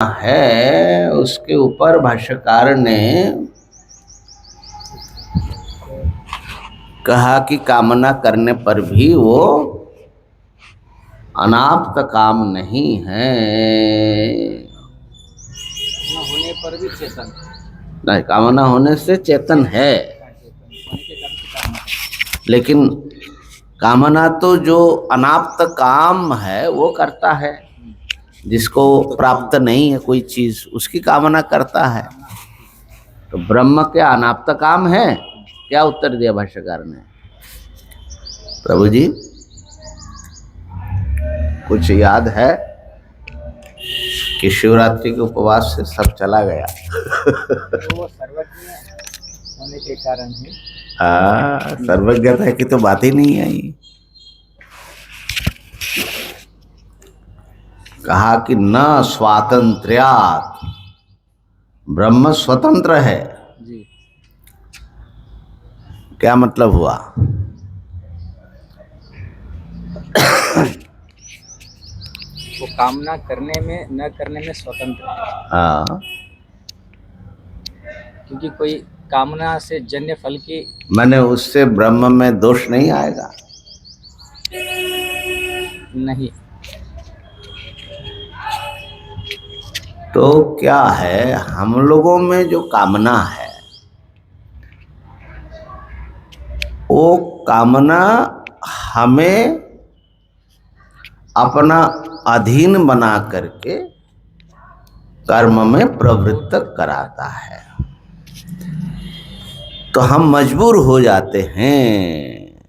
है उसके ऊपर भाष्यकार ने कहा कि कामना करने पर भी वो अनाप्त काम नहीं है। होने पर भी चेतन नहीं, कामना होने से चेतन है, लेकिन कामना तो जो अनाप्त काम है वो करता है, जिसको प्राप्त नहीं है कोई चीज उसकी कामना करता है। तो ब्रह्म क्या अनाप्त काम है? क्या उत्तर दिया भाष्यकार ने? प्रभु जी कुछ याद है कि शिवरात्रि के उपवास से सब चला गया? तो वो सर्वज्ञ होने के कारण है। हाँ, सर्वज्ञता की तो बात ही नहीं आई। कहा कि न स्वातंत्र्यात्, ब्रह्म स्वतंत्र है। जी। क्या मतलब हुआ? वो कामना करने में न करने में स्वतंत्र है, हाँ, क्योंकि कोई कामना से जन्य फल की मैंने उससे ब्रह्म में दोष नहीं आएगा। नहीं। तो क्या है, हम लोगों में जो कामना है वो कामना हमें अपना अधीन बना करके कर्म में प्रवृत्त कराता है, तो हम मजबूर हो जाते हैं,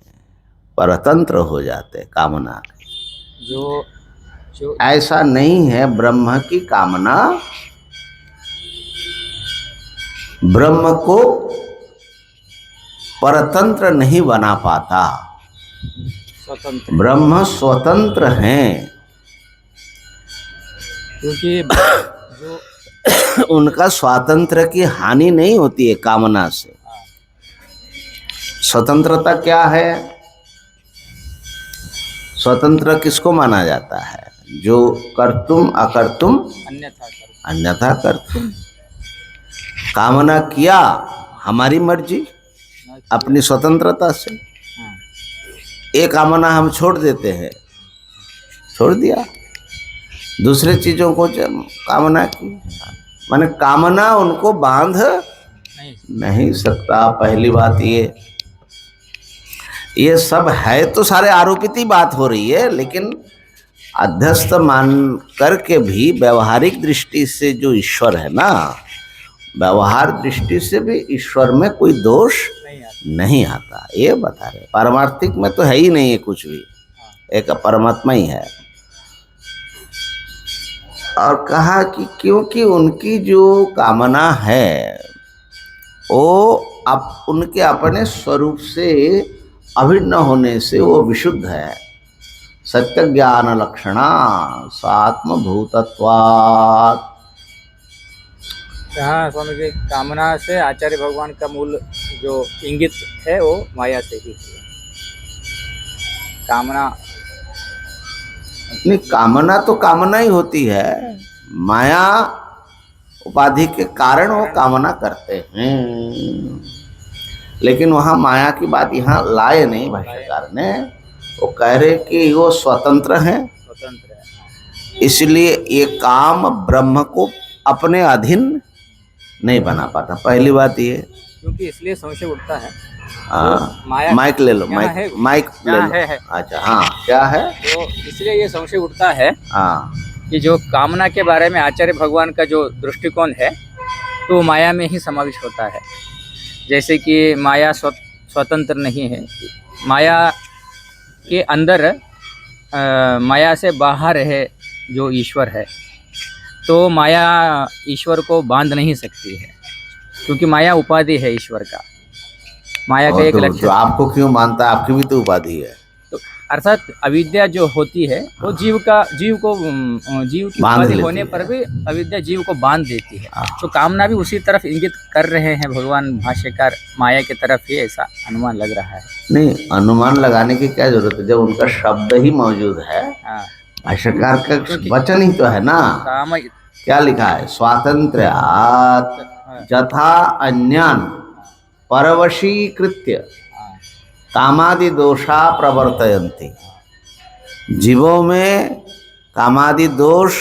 परतंत्र हो जाते हैं कामना के। जो ऐसा नहीं है। ब्रह्म की कामना ब्रह्म को परतंत्र नहीं बना पाता। स्वतंत्र, ब्रह्म स्वतंत्र हैं, क्योंकि जो उनका स्वातंत्र की हानि नहीं होती है कामना से। स्वतंत्रता क्या है? स्वतंत्र किसको माना जाता है? जो कर्तुम अकर्तुम अन्यथा कर्तुम। कामना किया हमारी मर्जी, अपनी स्वतंत्रता से। एक कामना हम छोड़ देते हैं, छोड़ दिया, दूसरे चीजों को कामना की, माने कामना उनको बांध नहीं सकता। पहली बात ये सब है तो सारे आरोपित ही बात हो रही है, लेकिन अध्यस्त मान करके भी व्यवहारिक दृष्टि से जो ईश्वर है ना, व्यवहार दृष्टि से भी ईश्वर में कोई दोष नहीं आता, ये बता रहे। पारमार्थिक में तो है ही नहीं है कुछ भी, एक परमात्मा ही है। और कहा कि क्योंकि उनकी जो कामना है वो उनके अपने स्वरूप से अभिन्न होने से वो विशुद्ध है। सत्य ज्ञान लक्षणा सात्म भूतत्वात्। हाँ स्वामी जी, कामना से आचार्य भगवान का मूल जो इंगित है वो माया से ही है। कामना नहीं, कामना तो कामना ही होती है, माया उपाधि के कारण वो कामना करते हैं। लेकिन वहाँ माया की बात यहाँ लाए नहीं भाष्यकार ने। वो कह रहे कि वो स्वतंत्र हैं, इसलिए ये काम ब्रह्म को अपने अधीन नहीं बना पाता। पहली बात ये, क्योंकि इसलिए संशय उठता है। माइक ले लो, माइक ले लो। है। अच्छा हाँ, क्या है? तो इसलिए ये संशय उठता है हाँ, कि जो कामना के बारे में आचार्य भगवान का जो दृष्टिकोण है तो माया में ही समावेश होता है। जैसे कि माया स्वतंत्र नहीं है, माया के अंदर माया से बाहर है जो ईश्वर है, तो माया ईश्वर को बांध नहीं सकती है, क्योंकि माया उपाधि है ईश्वर का। माया का एक लक्षण। तो आपको क्यों मानता है? आपकी भी तो उपाधि है। तो अर्थात अविद्या जो होती है वो जीव की उपाधि होने पर भी अविद्या जीव को बांध देती है। तो कामना भी उसी तरफ इंगित कर रहे हैं भगवान भाष्यकार, माया की तरफ ही, ऐसा अनुमान लग रहा है। नहीं, अनुमान लगाने की क्या जरूरत है जब उनका शब्द ही मौजूद है। भाष्यकार का वचन ही तो है ना। क्या लिखा है, स्वातंत्र्यात् यथा अन्यान् परवशीकृत्य कामादि दोषा प्रवर्तयन्ति। जीवों में कामादि दोष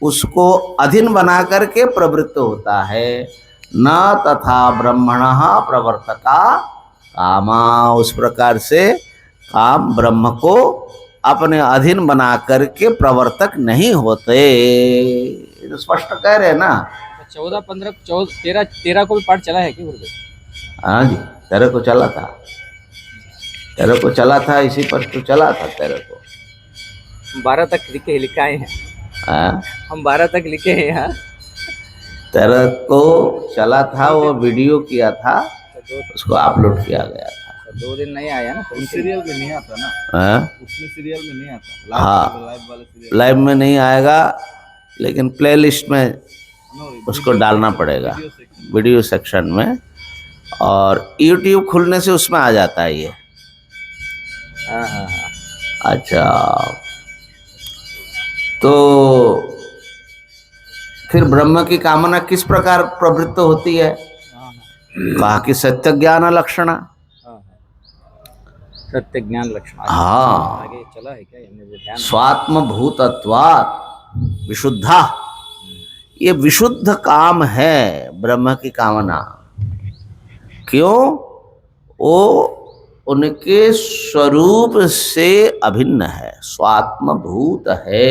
उसको अधीन बना करके प्रवृत्त होता है। न तथा ब्रह्मणः प्रवर्तका कामा, उस प्रकार से काम ब्रह्म को अपने अधीन बना करके प्रवर्तक नहीं होते। ये तो स्पष्ट कह रहे हैं ना। 14, 15, 14, 13 को भी पाठ चला है क्या गुरुदेव? हाँ जी, 13 को चला था, 13 को चला था, इसी पर तो चला था 13 को। 12 तक लिखा है। हाँ, हम 12 तक लिखे हैं यहाँ। 13 को चला था, वो वीडियो किया था, उसको अपलोड किया गया था। 2 दिन नहीं आया ना, सीरियल में नहीं आता ना। हाँ, उसमें सीरियल में नहीं आता। हाँ, लाइव वाले सीरियल लाइव में नहीं आएगा, लेकिन प्लेलिस्ट में उसको डालना पड़ेगा, वीडियो सेक्शन में। और YouTube खुलने से उसमें आ जाता है ये। हाँ हाँ हाँ। अच्छा, तो फिर ब्रह्म की कामना किस प्रकार प्रवृत्त होती है? कहा कि सत्य ज्ञान लक्षणा। सत्य ज्ञान लक्षण। हाँ, आगे चला है क्या? ये मुझे ध्यान। स्वात्म भूतत्वात् विशुद्धा, ये विशुद्ध काम है ब्रह्म की कामना। क्यों? वो उनके स्वरूप से अभिन्न है, स्वात्म भूत है।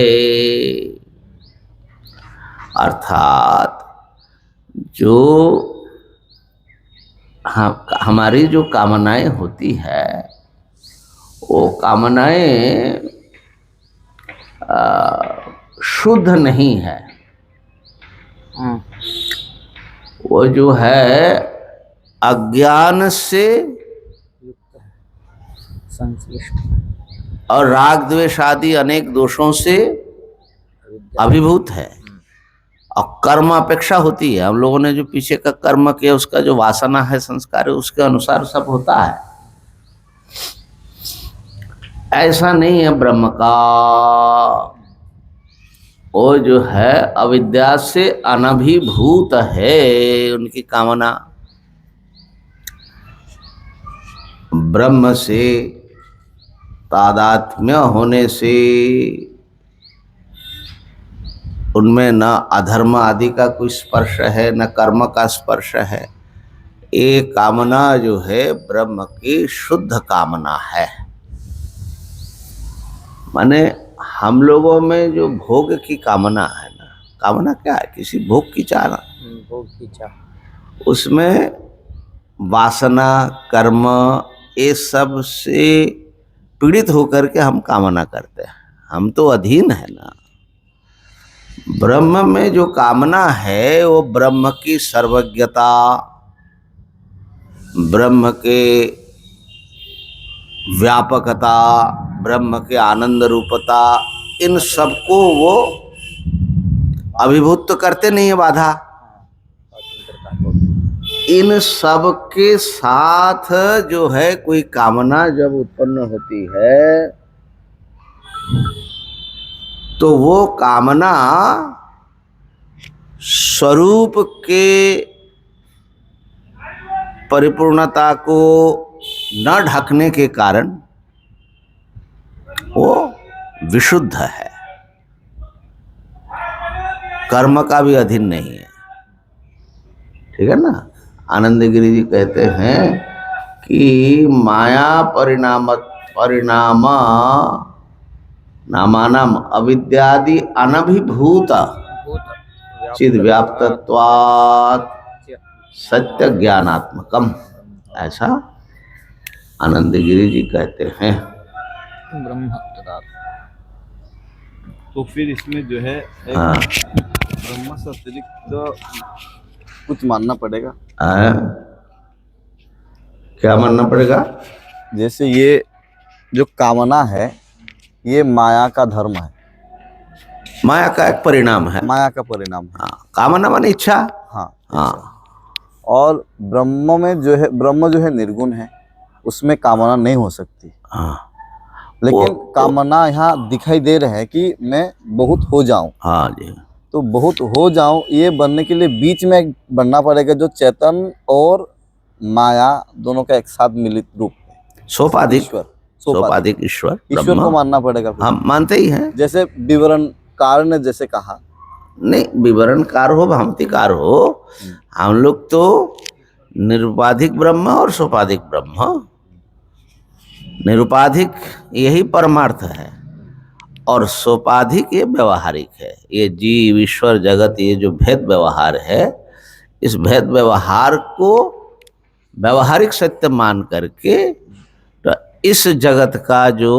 अर्थात जो हमारी जो कामनाएं होती है, वो कामनाएं शुद्ध नहीं है। वो जो है अज्ञान से संश्लिष्ट और राग द्वेष आदि अनेक दोषों से अभिभूत है। और कर्म अपेक्षा होती है। हम लोगों ने जो पीछे का कर्म किया, उसका जो वासना है, संस्कार है, उसके अनुसार सब होता है। ऐसा नहीं है ब्रह्म का। वो जो है अविद्या से अनभिभूत है, उनकी कामना ब्रह्म से तादात्म्य होने से उनमें न अधर्म आदि का कोई स्पर्श है, न कर्म का स्पर्श है। ये कामना जो है ब्रह्म की शुद्ध कामना है। माने हम लोगों में जो भोग की कामना है ना, कामना क्या है? किसी भोग की चाहना, भोग की चाह। उसमें वासना कर्म ये सब से पीड़ित होकर के हम कामना करते हैं। हम तो अधीन है ना। ब्रह्म में जो कामना है वो ब्रह्म की सर्वज्ञता, ब्रह्म के व्यापकता, ब्रह्म के आनंद रूपता, इन सबको वो अभिभूत तो करते नहीं है बाधा। इन सब के साथ जो है कोई कामना जब उत्पन्न होती है, तो वो कामना स्वरूप के परिपूर्णता को न ढकने के कारण वो विशुद्ध है, कर्म का भी अधीन नहीं है। ठीक है ना। आनंद गिरी जी कहते हैं कि माया परिणाम नामानाम अविद्यादि अनभिभूत चिद व्याप्तत्वात् सत्य ज्ञानात्मकम, ऐसा आनंद गिरी जी कहते हैं। ब्रह्म तो फिर इसमें जो है एक हाँ, ब्रह्म से अतिरिक्त तो कुछ मानना पड़ेगा। क्या मानना पड़ेगा? जैसे ये जो कामना है, ये माया का धर्म है, माया का एक परिणाम है। माया का परिणाम है। हाँ, कामना माने इच्छा। हाँ हाँ, और ब्रह्म में जो है, ब्रह्म जो है निर्गुण है, उसमें कामना नहीं हो सकती। हाँ, लेकिन कामना यहाँ दिखाई दे रहा है कि मैं बहुत हो जाऊं। हाँ जी। तो बहुत हो जाऊं ये बनने के लिए बीच में बनना पड़ेगा जो चेतन और माया दोनों का एक साथ मिलित रूप सोपाधिक ईश्वर सोपाधिक ईश्वर ईश्वर को ब्रह्म मानना पड़ेगा फिर। हम मानते ही हैं। जैसे विवरणकार ने जैसे कहा, नहीं, विवरणकार हो भामतीकार हो, हम लोग तो निरुपाधिक ब्रह्म और सोपाधिक ब्रह्म, निरुपाधिक यही परमार्थ है और सोपाधिक ये व्यवहारिक है। ये जीव ईश्वर जगत ये जो भेद व्यवहार है, इस भेद व्यवहार को व्यवहारिक सत्य मान करके तो इस जगत का जो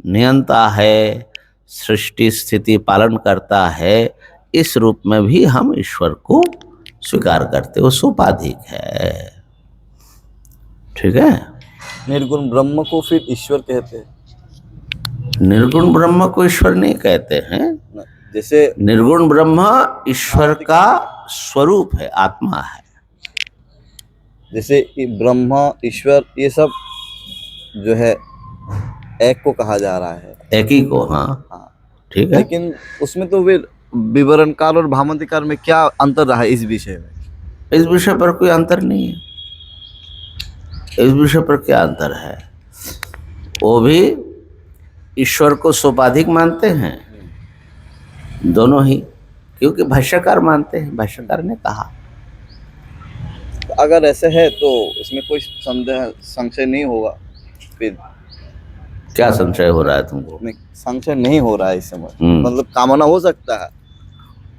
नियंता है, सृष्टि स्थिति पालन करता है, इस रूप में भी हम ईश्वर को स्वीकार करते, वो सोपाधिक है। ठीक है। निर्गुण ब्रह्म को फिर ईश्वर कहते हैं। निर्गुण ब्रह्म को ईश्वर नहीं कहते हैं। जैसे निर्गुण ब्रह्म ईश्वर का स्वरूप है, आत्मा है। जैसे ब्रह्म ईश्वर ये सब जो है एक को कहा जा रहा है, एक ही को। हाँ, हाँ। ठीक है। लेकिन उसमें तो फिर विवरणकार और भामतीकार में क्या अंतर रहा है इस विषय में? इस विषय पर कोई अंतर नहीं है। इस विषय पर क्या अंतर है? वो भी ईश्वर को सोपाधिक मानते हैं, दोनों ही, क्योंकि भाष्यकार मानते हैं, भाष्यकार ने कहा। तो अगर ऐसे है तो इसमें कोई संशय नहीं होगा फिर? क्या संशय हो रहा है तुमको? नहीं, संशय नहीं हो रहा है इस समय। हम्म। मतलब कामना हो सकता है,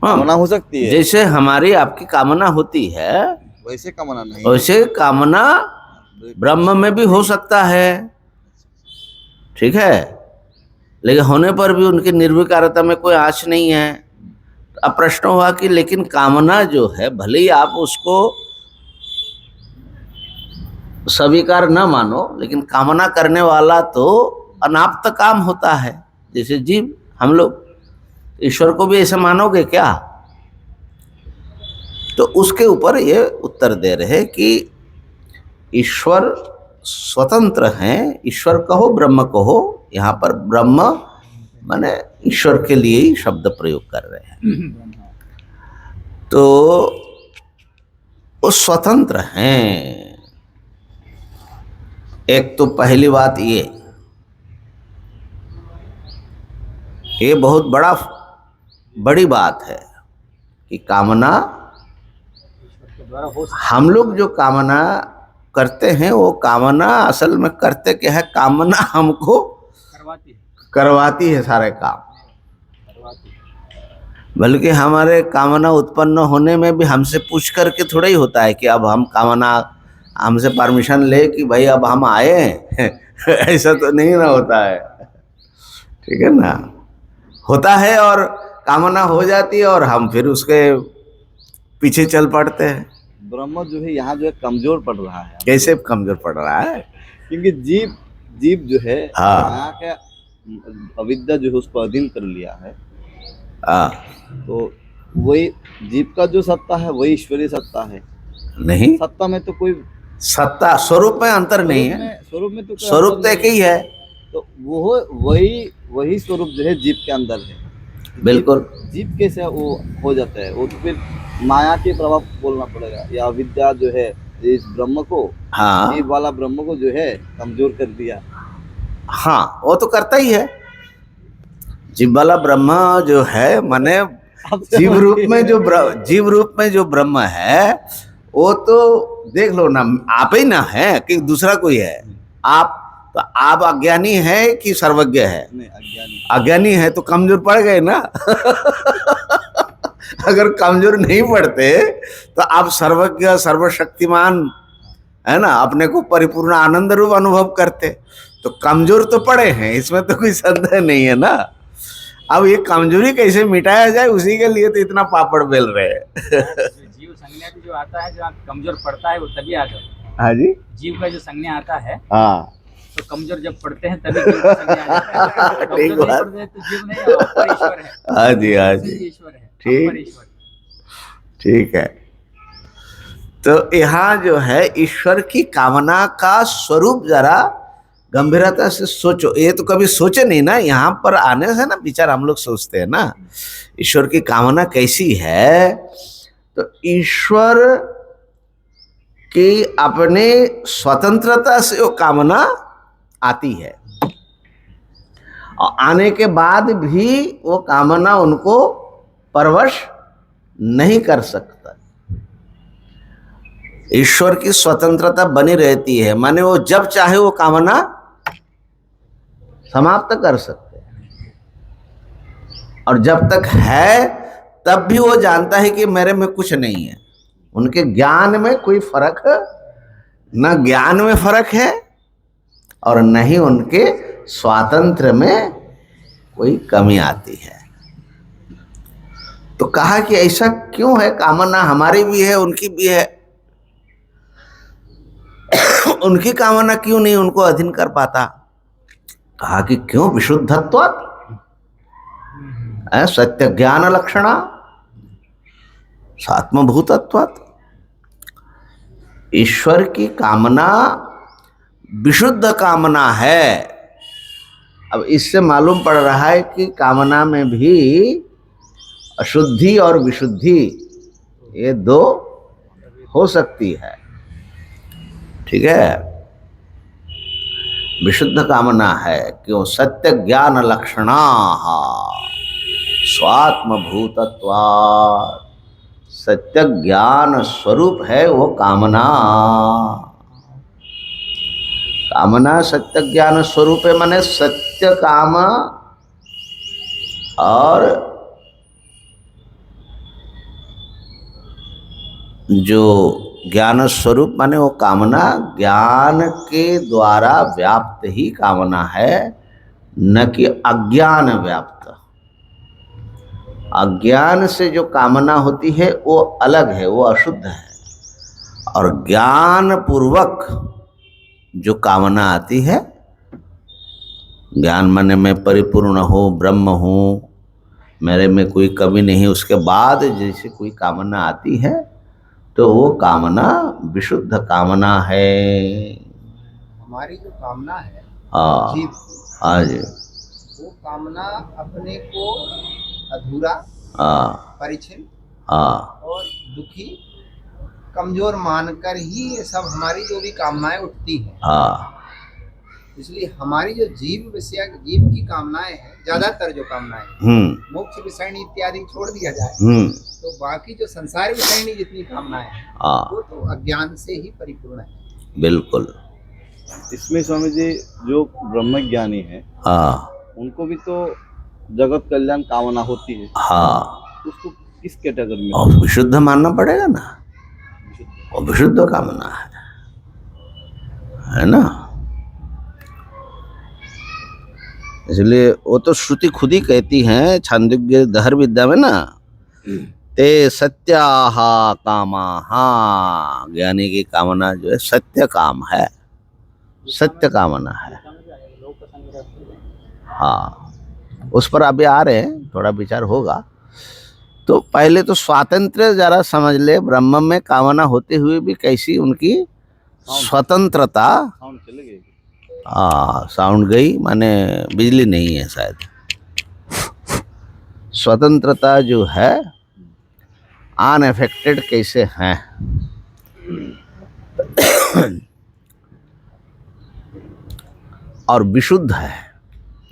कामना हो सकती है, जैसे हमारी आपकी कामना होती है वैसे कामना नहीं, वैसे कामना ब्रह्म में भी हो सकता है। ठीक है, लेकिन होने पर भी उनकी निर्विकारता में कोई आँच नहीं है। अब प्रश्न हुआ कि लेकिन कामना जो है, भले ही आप उसको स्वीकार न मानो, लेकिन कामना करने वाला तो अनाप्त काम होता है। जैसे जीव, हम लोग ईश्वर को भी ऐसे मानोगे क्या? तो उसके ऊपर ये उत्तर दे रहे कि ईश्वर स्वतंत्र हैं। ईश्वर कहो ब्रह्म कहो, यहाँ पर ब्रह्म माने ईश्वर के लिए ही शब्द प्रयोग कर रहे हैं। तो वो स्वतंत्र हैं। एक तो पहली बात ये बहुत बड़ी बात है कि कामना, हम लोग जो कामना करते हैं वो कामना असल में करते क्या है? कामना हमको करवाती है सारे काम। बल्कि हमारे कामना उत्पन्न होने में भी हमसे पूछ करके थोड़ा ही होता है कि अब हम कामना हमसे परमिशन ले कि भाई अब हम आए ऐसा तो नहीं ना होता है। ठीक है ना, होता है और कामना हो जाती है और हम फिर उसके पीछे चल पड़ते हैं। ब्रह्म जो है यहाँ जो है कमजोर पड़ रहा है। कैसे कमजोर पड़ रहा है? क्योंकि जीव जो है, हाँ, माया का अविद्या जो है उसको अधीन कर लिया है। हाँ, तो वही जीव का जो सत्ता है वही ईश्वरीय सत्ता है। नहीं, सत्ता में तो कोई सत्ता स्वरूप में अंतर नहीं है। स्वरूप में तो स्वरूप तो एक ही है। तो वो वही स्वरूप जो है जीव के अंदर है। बिल्कुल। जीव कैसे वो हो जाता है? वो तो फिर माया के प्रभाव बोलना पड़ेगा, या अविद्या जो है इस ब्रह्म को, हाँ, जीव वाला ब्रह्म को जो है कमजोर कर दिया। हाँ, वो तो करता ही है। जीव वाला ब्रह्म जो है, माने जीव रूप में जो ब्रह्म है, वो तो देख लो ना, आप ही ना है कि दूसरा कोई है? आप तो आप अज्ञानी है कि सर्वज्ञ है? नहीं, अज्ञानी। अज्ञानी है तो कमजोर पड़ गए ना। अगर कमजोर नहीं पड़ते तो आप सर्वज्ञ सर्वशक्तिमान है ना, अपने को परिपूर्ण आनंद रूप अनुभव करते। तो कमजोर तो पड़े हैं, इसमें तो कोई संदेह नहीं है ना। अब ये कमजोरी कैसे मिटाया जाए, उसी के लिए तो इतना पापड़ बेल रहे हैं। जीव संज्ञा भी जो आता है, जो कमजोर पड़ता है वो तभी आता है। हाँ जी, जीव का जो संज्ञा आता है, हाँ, तो कमजोर जब पड़ते हैं तभी जीव का संज्ञा आ जाता है। कमजोर नहीं पड़ते हैं तो जीव नहीं है, अपर ईश्वर है। हाँ जी, हाँ जी, ईश्वर है, ठीक। अपर ईश्वर। ठीक है। तो यहाँ जो है ईश्वर की कामना का स्वरूप जरा गंभीरता से सोचो। ये तो कभी सोचे नहीं ना, यहाँ पर आने से ना विचार हम लोग सोचते हैं ना ईश्वर की कामना कैसी है। तो ईश्वर की अपने स्वतंत्रता से वो कामना आती है और आने के बाद भी वो कामना उनको परवश नहीं कर सकता। ईश्वर की स्वतंत्रता बनी रहती है, माने वो जब चाहे वो कामना समाप्त कर सकते हैं। और जब तक है तब भी वो जानता है कि मेरे में कुछ नहीं है। उनके ज्ञान में कोई फर्क, न ज्ञान में फर्क है और न ही उनके स्वातंत्र में कोई कमी आती है। तो कहा कि ऐसा क्यों है, कामना हमारी भी है उनकी भी है, उनकी कामना क्यों नहीं उनको अधीन कर पाता। कहा कि क्यों, विशुद्धत्वात्, सत्य ज्ञान लक्षणा, आत्मभूतत्वात्। ईश्वर की कामना विशुद्ध कामना है। अब इससे मालूम पड़ रहा है कि कामना में भी अशुद्धि और विशुद्धि ये दो हो सकती है। ठीक है, विशुद्ध कामना है क्यों, सत्य ज्ञान लक्षणा स्वात्मभूतत्वात्, सत्य ज्ञान स्वरूप है वो कामना। कामना सत्य ज्ञान स्वरूप है, माने सत्य काम और जो ज्ञान स्वरूप माने वो कामना ज्ञान के द्वारा व्याप्त ही कामना है, न कि अज्ञान व्याप्त। अज्ञान से जो कामना होती है वो अलग है, वो अशुद्ध है। और ज्ञान पूर्वक जो कामना आती है, ज्ञान माने मैं परिपूर्ण हो, ब्रह्म हूँ, मेरे में कोई कमी नहीं, उसके बाद जैसे कोई कामना आती है तो वो कामना विशुद्ध कामना है। हमारी जो कामना है हाँ हाँ जी, वो कामना अपने को अधूरा, हाँ परिचिन हाँ और दुखी, कमजोर मानकर ही ये सब हमारी जो भी कामनाएं उठती हैं। हाँ इसलिए हमारी जो जीव की कामनाएं हैं, ज्यादातर जो कामनाएं मोक्ष विषयणी इत्यादि छोड़ दिया जाए तो बाकी जो संसार विषयणी जितनी कामनाएं हैं वो तो अज्ञान से ही परिपूर्ण है। बिल्कुल। इसमें स्वामी जी जो ब्रह्मज्ञानी है हाँ उनको भी तो जगत कल्याण कामना होती है, हाँ, उसको किस कैटेगरी में? और विशुद्ध मानना पड़ेगा ना, वो विशुद्ध कामना है ना। इसलिए वो तो श्रुति खुद ही कहती है छांदोग्य दहर विद्या में ना, ते सत्याह कामाः, ज्ञानी की कामना जो है सत्य काम है, सत्य कामना है। हाँ, उस पर अभी आ रहे हैं, थोड़ा विचार होगा। तो पहले तो स्वातंत्र्य जरा समझ ले, ब्रह्म में कामना होते हुए भी कैसी उनकी स्वतंत्रता। साउंड चले गए? हाँ, साउंड गई, माने बिजली नहीं है शायद। स्वतंत्रता जो है अनअफेक्टेड कैसे हैं। और विशुद्ध है,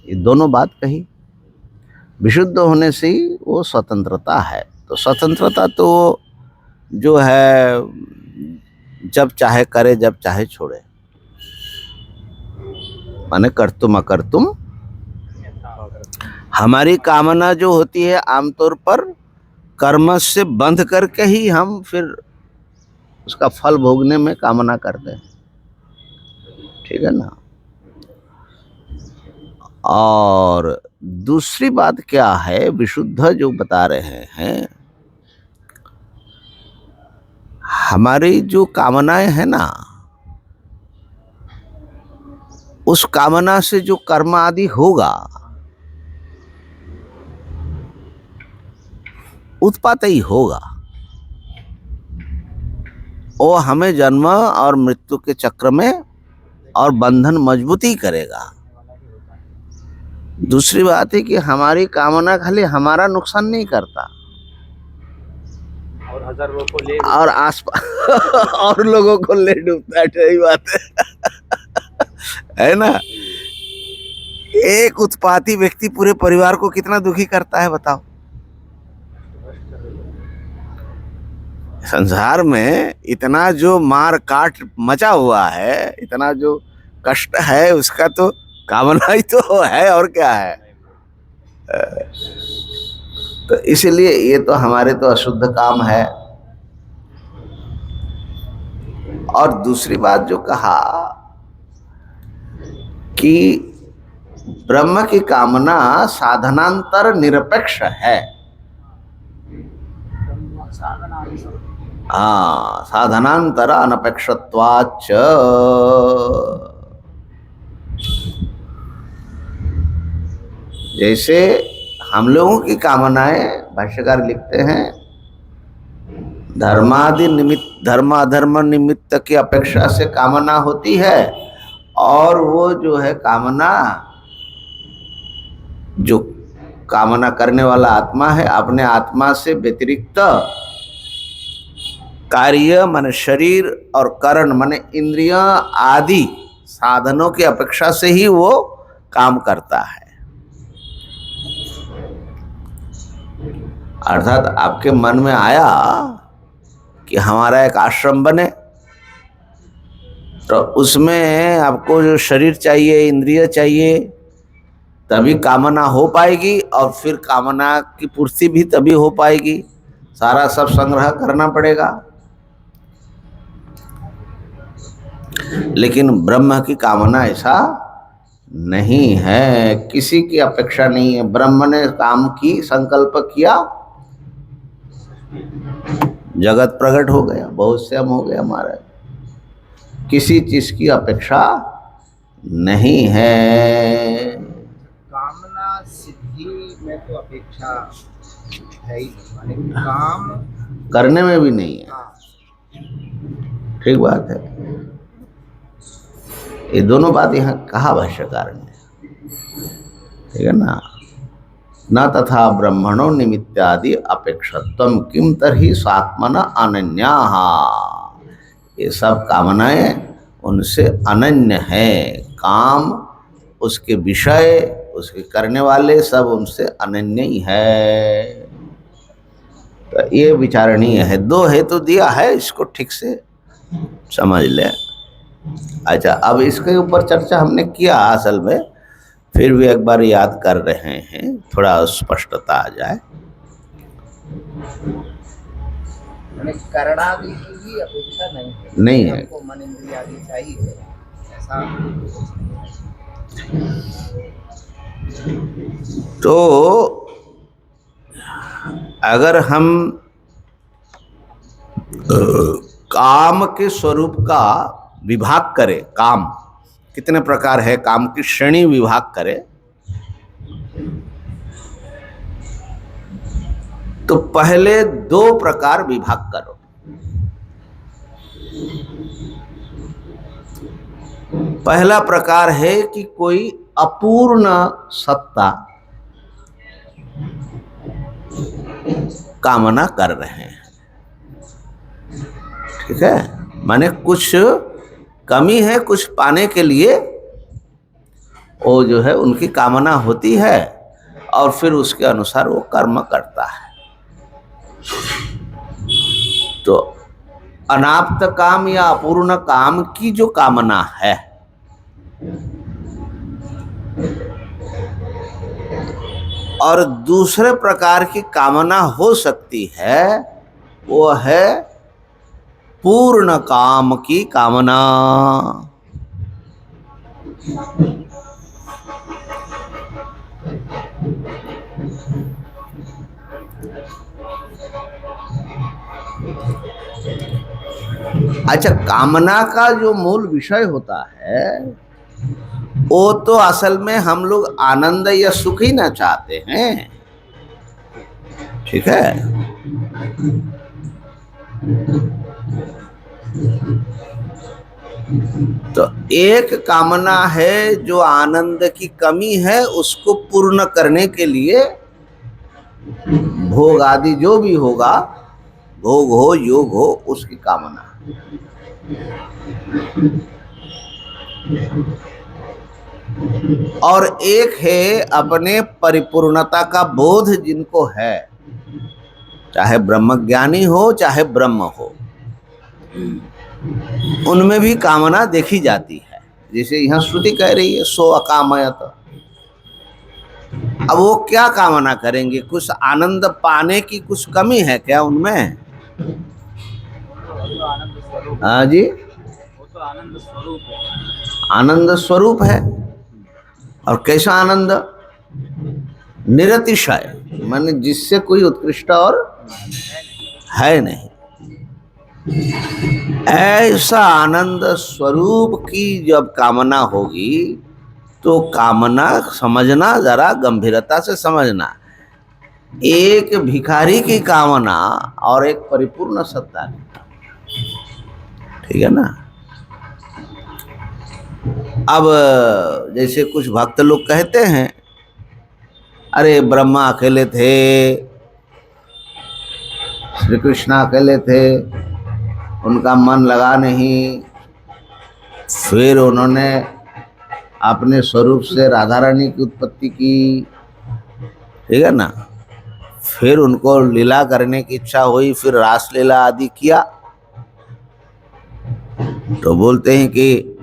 ये दोनों बात कही। विशुद्ध होने से ही वो स्वतंत्रता है। तो स्वतंत्रता तो जो है जब चाहे करे, जब चाहे छोड़े, माने कर्तुम अकर्तुम। हमारी कामना जो होती है आमतौर पर कर्म से बंध करके ही हम फिर उसका फल भोगने में कामना करते हैं, ठीक है ना। और दूसरी बात क्या है, विशुद्ध जो बता रहे हैं, हमारी जो कामनाएं है ना, उस कामना से जो कर्म आदि होगा उत्पात ही होगा, वो हमें जन्म और मृत्यु के चक्र में और बंधन मजबूती करेगा। दूसरी बात है कि हमारी कामना खाली हमारा नुकसान नहीं करता और हजार लोगों को ले और आसपास और लोगों को ले डूबता है। सही बात है ना। एक उत्पाती व्यक्ति पूरे परिवार को कितना दुखी करता है बताओ। संसार में इतना जो मार काट मचा हुआ है, इतना जो कष्ट है, उसका तो कामना ही तो है और क्या है। तो इसलिए ये तो हमारे तो अशुद्ध काम है। और दूसरी बात जो कहा कि ब्रह्म की कामना साधनांतर निरपेक्ष है। हाँ, साधनांतर अनपेक्षत्वाच्च। जैसे हम लोगों की कामनाएं, भाष्यकार लिखते हैं, धर्मादि निमित्त, धर्म अधर्म निमित्त की अपेक्षा से कामना होती है, और वो जो है कामना, जो कामना करने वाला आत्मा है, अपने आत्मा से व्यतिरिक्त कार्य मन शरीर और करण मन इंद्रियां आदि साधनों की अपेक्षा से ही वो काम करता है। अर्थात आपके मन में आया कि हमारा एक आश्रम बने, तो उसमें आपको जो शरीर चाहिए, इंद्रिय चाहिए, तभी कामना हो पाएगी, और फिर कामना की पूर्ति भी तभी हो पाएगी। सारा सब संग्रह करना पड़ेगा। लेकिन ब्रह्म की कामना ऐसा नहीं है, किसी की अपेक्षा नहीं है। ब्रह्म ने काम की संकल्प किया, जगत प्रकट हो गया, बहुत से हम हो गए हमारे। किसी चीज की अपेक्षा नहीं है। कामना सिद्धि में तो अपेक्षा है ही नहीं, माने काम करने में भी नहीं है। हाँ, ठीक बात है। ये दोनों बात यहाँ कहा भाष्यकार ने, ठीक है ना। न तथा ब्रह्मणो निमित्तादि अपेक्षत्वम किम तरहि स्वात्मन अनन्याः। ये सब कामनाएं उनसे अनन्य है। काम, उसके विषय, उसके करने वाले सब उनसे अनन्य ही है। तो ये विचारणीय है। दो हेतु दिया है, इसको ठीक से समझ ले। अच्छा, अब इसके ऊपर चर्चा हमने किया असल में, फिर भी एक बार याद कर रहे हैं, थोड़ा स्पष्टता आ जाए। माने करणादि की भी अपेक्षा नहीं है, नहीं है। हमको मन इंद्रिय आदि चाहिए ऐसा। तो अगर हम काम के स्वरूप का विभाग करें, काम कितने प्रकार है, काम की श्रेणी विभाग करें, तो पहले दो प्रकार विभाग करो। पहला प्रकार है कि कोई अपूर्ण सत्ता कामना कर रहे हैं, ठीक है। माने कुछ कमी है, कुछ पाने के लिए वो जो है उनकी कामना होती है, और फिर उसके अनुसार वो कर्म करता है। तो अनाप्त काम या अपूर्ण काम की जो कामना है, और दूसरे प्रकार की कामना हो सकती है, वो है पूर्ण काम की कामना। अच्छा, कामना का जो मूल विषय होता है, वो तो असल में हम लोग आनंद या सुख ही ना चाहते हैं, ठीक है। तो एक कामना है जो आनंद की कमी है उसको पूर्ण करने के लिए भोग आदि जो भी होगा, भोग हो योग हो, उसकी कामना। और एक है अपने परिपूर्णता का बोध जिनको है, चाहे ब्रह्मज्ञानी हो चाहे ब्रह्म हो, उनमें भी कामना देखी जाती है। जैसे यहाँ श्रुति कह रही है सो अकामयत। अब वो क्या कामना करेंगे? कुछ आनंद पाने की कुछ कमी है क्या उनमें? हाँ जी, वो तो आनंद स्वरूप है। आनंद स्वरूप है। और कैसा आनंद? निरतिशय, माने जिससे कोई उत्कृष्ट और है नहीं। ऐसा आनंद स्वरूप की जब कामना होगी तो कामना समझना, जरा गंभीरता से समझना। एक भिखारी की कामना और एक परिपूर्ण सत्ता की कामना, ठीक है ना? अब जैसे कुछ भक्त लोग कहते हैं, अरे ब्रह्मा अकेले थे, श्री कृष्ण अकेले थे, उनका मन लगा नहीं, फिर उन्होंने अपने स्वरूप से राधा रानी की उत्पत्ति की, ठीक है ना? फिर उनको लीला करने की इच्छा हुई, फिर रास लीला आदि किया। तो बोलते हैं कि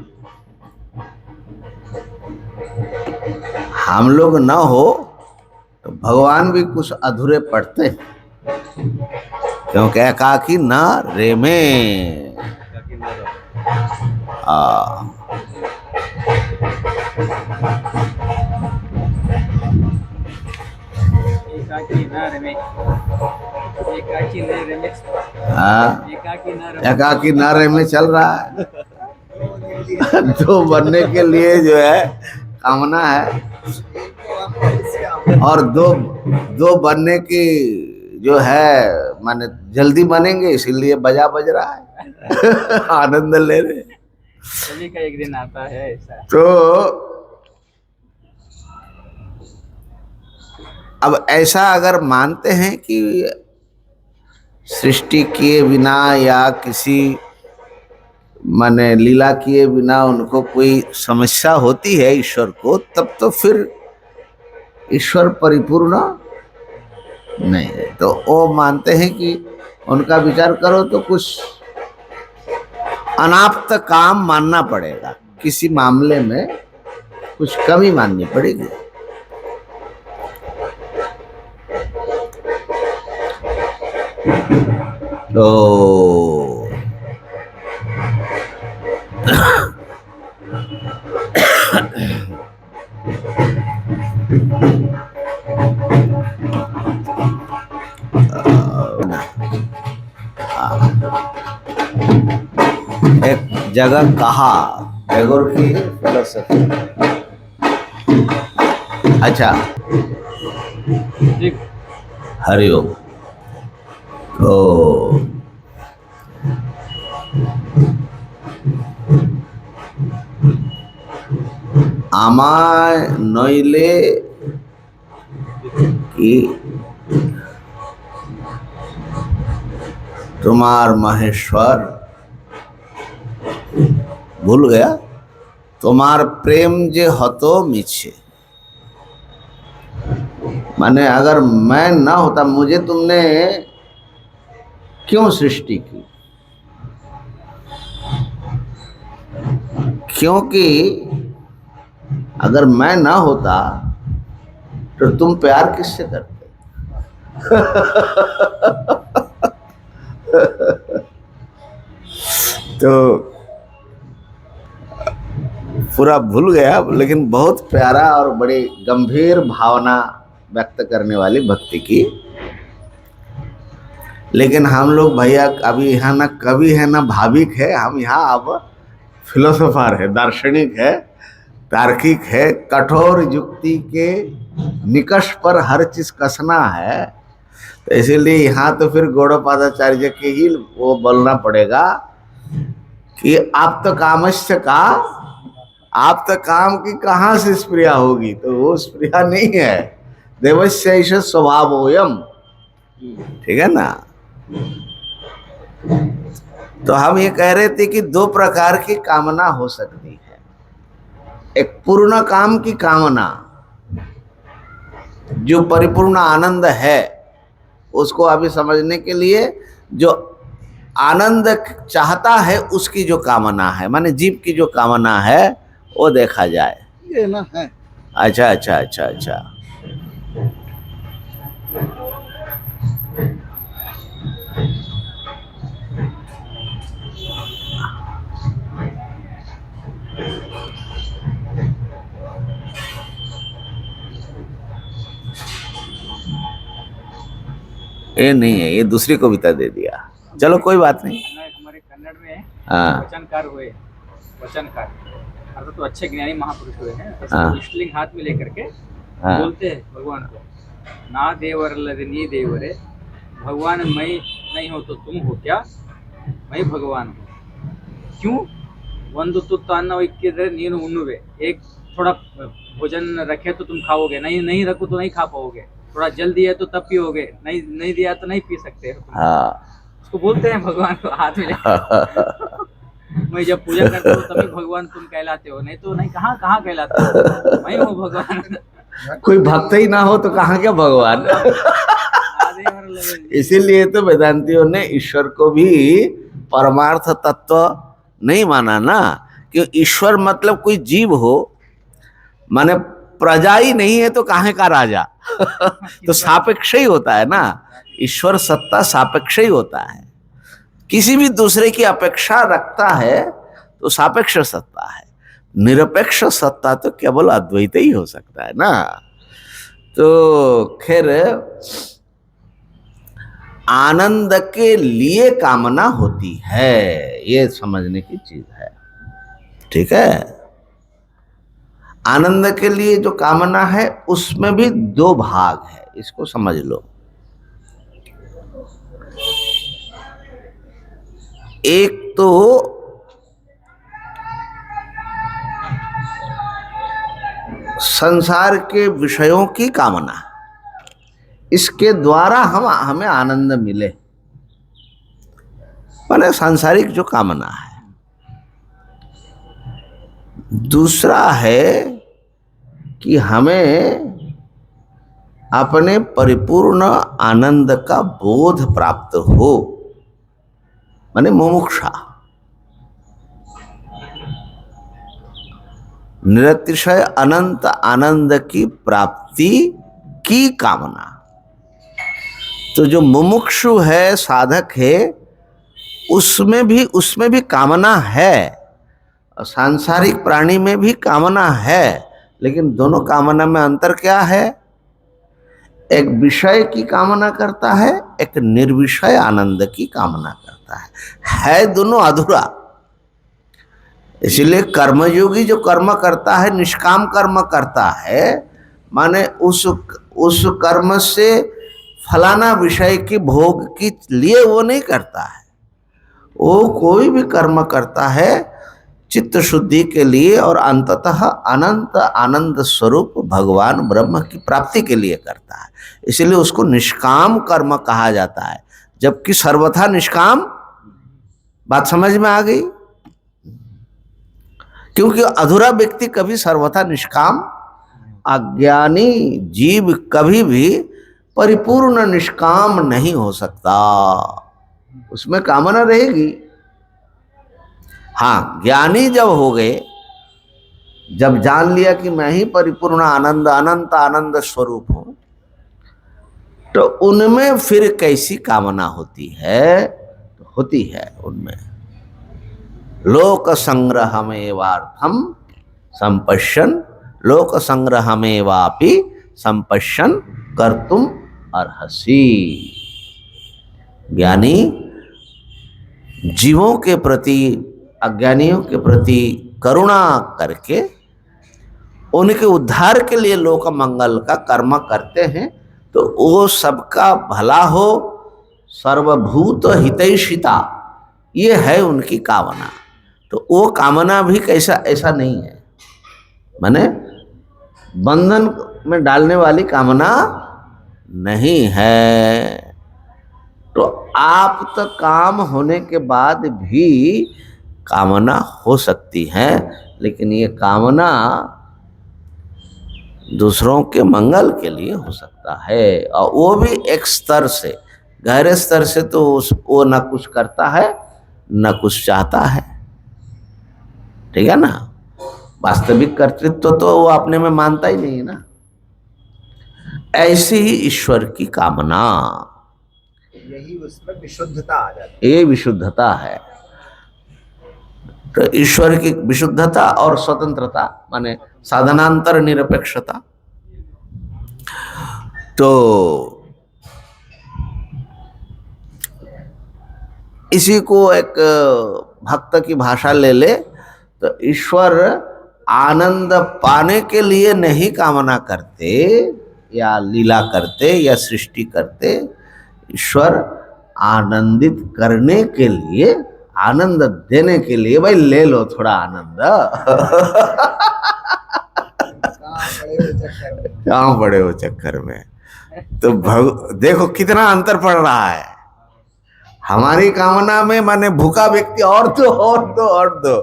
हम लोग न हो तो भगवान भी कुछ अधूरे पड़ते हैं, क्योंकि एकाकी न रेमे। एकाकी न रेमे चल रहा है। तो बनने के लिए जो है कामना है, और दो बनने की जो है माने जल्दी बनेंगे, इसीलिए बजा बज रहा है। आनंद ले रहे, सभी का एक दिन आता है ऐसा। तो अब ऐसा अगर मानते हैं कि सृष्टि किए बिना या किसी माने लीला किए बिना उनको कोई समस्या होती है ईश्वर को, तब तो फिर ईश्वर परिपूर्ण नहीं है। तो वो मानते हैं कि उनका विचार करो तो कुछ अनाप्त काम मानना पड़ेगा, किसी मामले में कुछ कमी माननी पड़ेगी। तो एक जगह कहा टैगोर की फिलोसफी। अच्छा, हरिओम। तो আমায় নইলে কি तुम्हार महेश्वर, भूल गया, तुम्हार प्रेम जे हतो मिछे। माने अगर मैं ना होता, मुझे तुमने क्यों सृष्टि की? क्योंकि अगर मैं ना होता तो तुम प्यार किससे करते? तो पूरा भूल गया, लेकिन बहुत प्यारा और बड़ी गंभीर भावना व्यक्त करने वाली भक्ति की। लेकिन हम लोग भैया अभी यहाँ ना कवि है ना भाविक है, हम यहाँ अब फिलोसोफर है, दार्शनिक है, तार्किक है। कठोर युक्ति के निकष पर हर चीज कसना है, तो इसीलिए यहाँ तो फिर गौड़पादाचार्य के ही वो बोलना पड़ेगा कि आप तो कामश्च का, आप तो काम की कहाँ से स्प्रिया होगी, तो वो स्प्रिया नहीं है। देवस्य ऐश स्वभावोयम, ठीक है ना। तो हम ये कह रहे थे कि दो प्रकार की कामना हो सकती है। एक पूर्ण काम की कामना, जो परिपूर्ण आनंद है, उसको अभी समझने के लिए जो आनंद चाहता है उसकी जो कामना है, माने जीव की जो कामना है वो देखा जाए। ये ना है। अच्छा अच्छा अच्छा अच्छा। ये नहीं है, ये दूसरी कविता दे दिया। चलो कोई बात नहीं। हमारे कन्नड़ में हाँ वचनकार हुए, वचनकार अर्थात तो अच्छे ज्ञानी महापुरुष हुए हैं। हाँ। इष्टलिंग हाथ में लेकर के हाँ। बोलते हैं भगवान को, ना देवरल्लदे नी देवरे, भगवान मैं नहीं हो तो तुम हो क्या, मैं भगवान हूँ। क्यों? ಒಂದು ತುತ್ತು ಅನ್ನ ಇಕ್ಕಿದ್ರೆ ನೀನು ಉಣ್ಣುವೆ, एक थोड़ा भोजन रखे तो तुम खाओगे, नहीं रखो तो नहीं खा पाओगे, थोड़ा जल दिया तो तब पियोगे, नहीं दिया तो नहीं पी सकते हो। हाँ। उसको बोलते हैं भगवान को हाथ में मैं जब पूजा करता हूँ तभी भगवान तुम कहलाते हो, नहीं तो नहीं। कहाँ कहलाते हो, मैं हूँ भगवान। कोई भक्त ही ना हो तो कहाँ क्या भगवान। इसीलिए तो वेदांतियों ने ईश्वर को भी परमार्थ तत्व नहीं माना ना, कि ईश्वर मतलब कोई जीव हो, माने प्रजा ही नहीं है तो काहे का राजा। तो सापेक्ष ही होता है ना, ईश्वर सत्ता सापेक्ष ही होता है। किसी भी दूसरे की अपेक्षा रखता है तो सापेक्ष सत्ता है, निरपेक्ष सत्ता तो केवल अद्वैत ही हो सकता है ना। तो खैर आनंद के लिए कामना होती है, ये समझने की चीज है, ठीक है। आनंद के लिए जो कामना है उसमें भी दो भाग है, इसको समझ लो। एक तो संसार के विषयों की कामना, इसके द्वारा हमें आनंद मिले, माने सांसारिक जो कामना है। दूसरा है कि हमें अपने परिपूर्ण आनंद का बोध प्राप्त हो, माने मुमुक्षा, निरतिशय अनंत आनंद की प्राप्ति की कामना। तो जो मुमुक्षु है, साधक है, उसमें भी कामना है, और सांसारिक प्राणी में भी कामना है, लेकिन दोनों कामना में अंतर क्या है? एक विषय की कामना करता है, एक निर्विषय आनंद की कामना करता है दोनों अधूरा। इसलिए कर्मयोगी जो कर्म करता है, निष्काम कर्म करता है, माने उस कर्म से फलाना विषय की भोग के लिए वो नहीं करता है। वो कोई भी कर्म करता है चित्त शुद्धि के लिए और अंततः अनंत आनंद स्वरूप भगवान ब्रह्म की प्राप्ति के लिए करता है। इसलिए उसको निष्काम कर्म कहा जाता है, जबकि सर्वथा निष्काम। बात समझ में आ गई? क्योंकि अधूरा व्यक्ति कभी सर्वथा निष्काम, अज्ञानी जीव कभी भी परिपूर्ण निष्काम नहीं हो सकता, उसमें कामना रहेगी। हाँ, ज्ञानी जब हो गए, जब जान लिया कि मैं ही परिपूर्ण आनंद अनंत आनंद स्वरूप हूं, तो उनमें फिर कैसी कामना होती है? तो होती है उनमें लोक संग्रहमेवार्थम संपश्यन, लोक संग्रहमेवापि संपश्यन कर्तुम अर्हसि। ज्ञानी जीवों के प्रति, अज्ञानियों के प्रति करुणा करके उनके उद्धार के लिए लोक मंगल का कर्म करते हैं, तो वो सबका भला हो, सर्वभूत हितैषिता, ये है उनकी कामना। तो वो कामना भी कैसा ऐसा नहीं है, माने बंधन में डालने वाली कामना नहीं है। तो आप तक काम होने के बाद भी कामना हो सकती है, लेकिन ये कामना दूसरों के मंगल के लिए हो सकता है, और वो भी एक स्तर से, गहरे स्तर से तो वो न कुछ करता है न कुछ चाहता है, ठीक है ना। वास्तविक कर्तृत्व तो वो अपने में मानता ही नहीं है ना। ऐसी ही ईश्वर की कामना, यही उसमें विशुद्धता आ जाती ये विशुद्धता है। तो ईश्वर की विशुद्धता और स्वतंत्रता माने साधनांतर निरपेक्षता। तो इसी को एक भक्त की भाषा ले ले तो ईश्वर आनंद पाने के लिए नहीं कामना करते या लीला करते या सृष्टि करते, ईश्वर आनंदित करने के लिए, आनंद देने के लिए, भाई ले लो थोड़ा आनंद। कहाँ पड़े हो चक्कर में। तो देखो कितना अंतर पड़ रहा है। हमारी कामना में माने भूखा व्यक्ति और दो और दो और दो,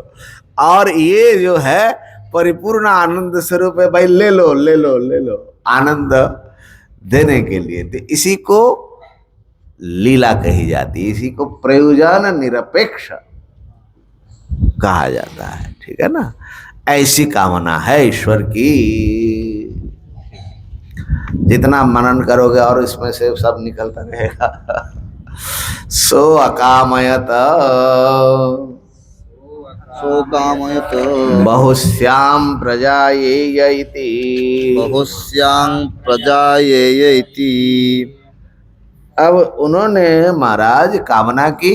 और ये जो है परिपूर्ण आनंद स्वरूप है, भाई ले लो ले लो ले लो, आनंद देने के लिए। तो इसी को लीला कही जाती है, इसी को प्रयोजन निरपेक्ष कहा जाता है, ठीक है ना। ऐसी कामना है ईश्वर की। जितना मनन करोगे और इसमें से सब निकलता रहेगा। सो अकामयत कामयत बहुश्याम प्रजायेय इति। बहुस्यां प्रजायेय इति। अब उन्होंने महाराज कामना की,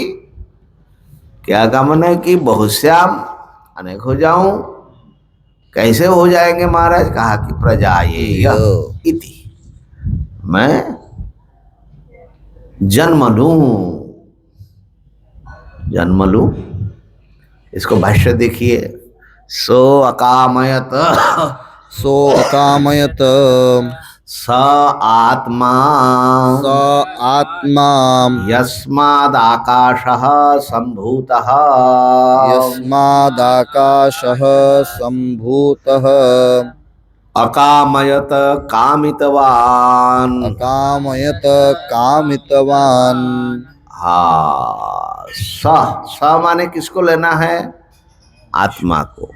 क्या कामना की? बहुश्याम, अनेक हो जाऊं। कैसे हो जाएंगे महाराज? कहा कि प्रजायेय इति, मैं जन्म लूं, जन्म लूं। इसको भाष्य देखिए। सो अकामयत, सो अकामयत स आत्मा, स आत्मा यस्मादाकाशः सम्भूतः, यस्मादाकाशः सम्भूतः, अकामयत कामितवान्। अकामयत कामितवान्। हाँ, स माने किसको लेना है? आत्मा को।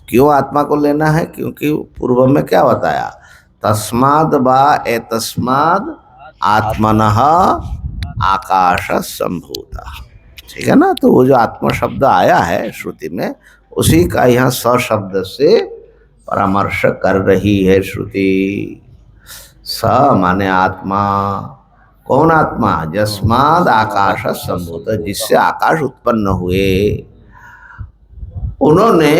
क्यों आत्मा को लेना है? क्योंकि पूर्व में क्या बताया? तस्माद बा एतस्माद आत्मनः आकाश संभूतः, ठीक है ना। तो वो जो आत्मा शब्द आया है श्रुति में, उसी का यहाँ स शब्द से परामर्श कर रही है श्रुति। स माने आत्मा। कौन आत्मा? जस्माद आकाश संभूत, जिससे आकाश उत्पन्न हुए। उन्होंने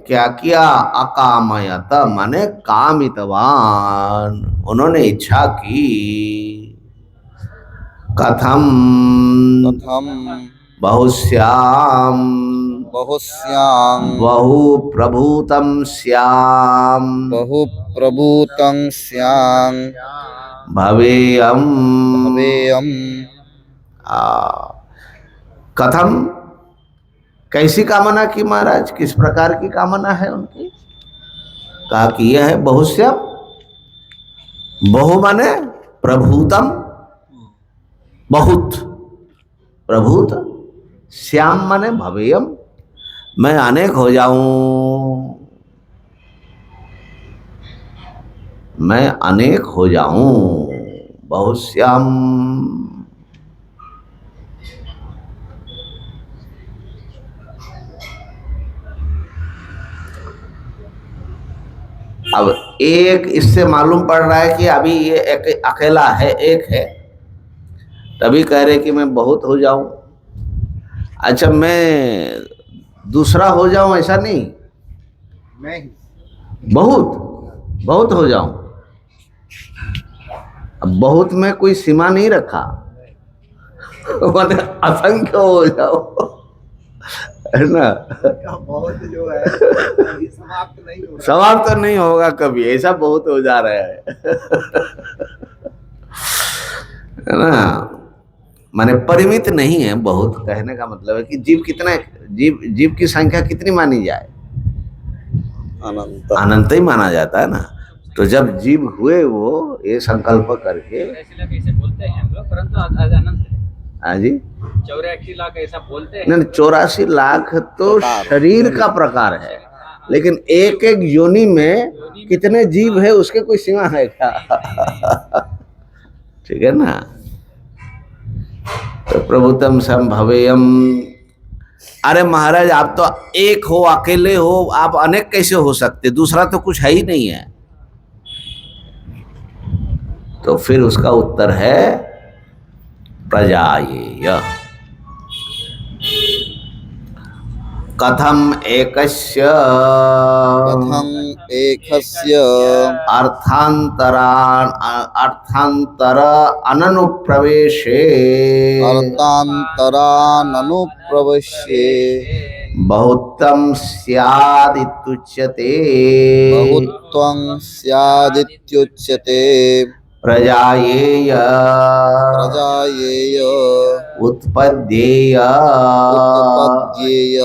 क्या किया? अकामयत माने कामितवान, उन्होंने इच्छा की। कथम कथम बहुश्याम, बहुस्यां बहु प्रभूतम श्याम, बहु प्रभूतं स्यां भवेयम। भवेयम्। कथम, कैसी कामना की महाराज? किस प्रकार की कामना है उनकी? कहा कि यह है बहुश्याम। बहु माने प्रभूतम, बहुत, प्रभूत। श्याम माने भवेयम, मैं अनेक हो जाऊं, मैं अनेक हो जाऊं। बहुश्याम। अब एक इससे मालूम पड़ रहा है कि अभी ये एक अकेला है, एक है, तभी कह रहे कि मैं बहुत हो जाऊं। अच्छा, मैं दूसरा हो जाऊं ऐसा नहीं, मैं ही बहुत बहुत हो जाऊं। अब बहुत में कोई सीमा नहीं रखा, मैंने असंख्य हो जाओ, है ना। का बहुत जो है ये समाप्त नहीं हो रहा। सवाल तो नहीं होगा कभी, ऐसा बहुत हो जा रहा है ना। माने परिमित नहीं है बहुत, कहने का मतलब है कि जीव कितना, जीव की संख्या कितनी मानी जाए, अनंत। अनंत ही माना जाता है ना। तो जब जीव हुए वो ये संकल्प करके, कैसे बोलते हैं हम लोग, परंतु अनंत है। हाँ जी, 84 लाख ऐसा बोलते हैं। नहीं 84 लाख तो प्रकार, शरीर का प्रकार है, लेकिन एक एक योनि में कितने जीव है उसके कोई सीमा है क्या? ठीक है ना। तो प्रभुतम संभवेयम। अरे महाराज आप तो एक हो, अकेले हो, आप अनेक कैसे हो सकते, दूसरा तो कुछ है ही नहीं है। तो फिर उसका उत्तर है प्रजायेय। कथम एकस्य कथम एकस्य अर्थांतर अनुप्रवेशे अर्थान्तराननुप्रविश्ये बहुत्वं स्यादित्युच्यते। बहुत्वं स्यादित्युच्यते। प्रजायेय प्रजायेय उत्पद्येय। उत्पद्येय।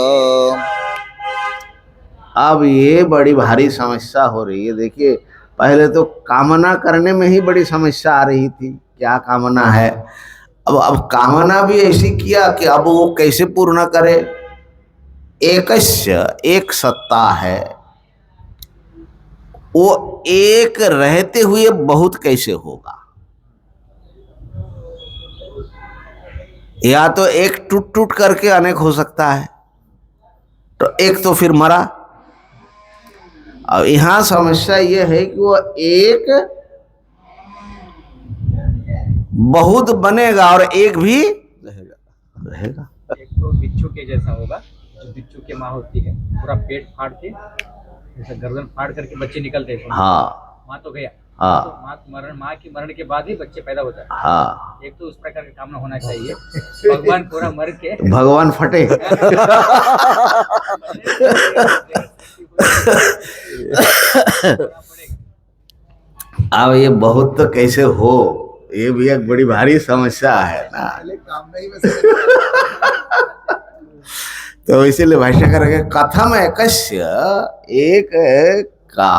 अब ये बड़ी भारी समस्या हो रही है। देखिए पहले तो कामना करने में ही बड़ी समस्या आ रही थी, क्या कामना है। अब कामना भी ऐसी किया कि अब वो कैसे पूर्ण करे। एकस्य, एक सत्ता है, वो एक रहते हुए बहुत कैसे होगा। या तो एक टूट टूट करके अनेक हो सकता है, तो एक तो फिर मरा। अब यहां समस्या ये है कि वो एक बहुत बनेगा और एक भी रहेगा। एक तो बिच्छू के जैसा होगा, जो बिच्छू की माँ होती है, पूरा पेट फाड़ के जैसे गर्दन फाड़ करके बच्चे निकलते हैं। हाँ माँ तो गया, हाँ तो माँ की मरण के बाद ही बच्चे पैदा होता है। हाँ, एक तो उस प्रकार का कामना होना चाहिए। भगवान पूरा मर के भगवान फटे। अब ये बहुत तो कैसे हो, ये भी एक बड़ी भारी समस्या है ना। पहले काम नहीं में तो इसीलिए भाष्यकार के कथम एकस्य, एक का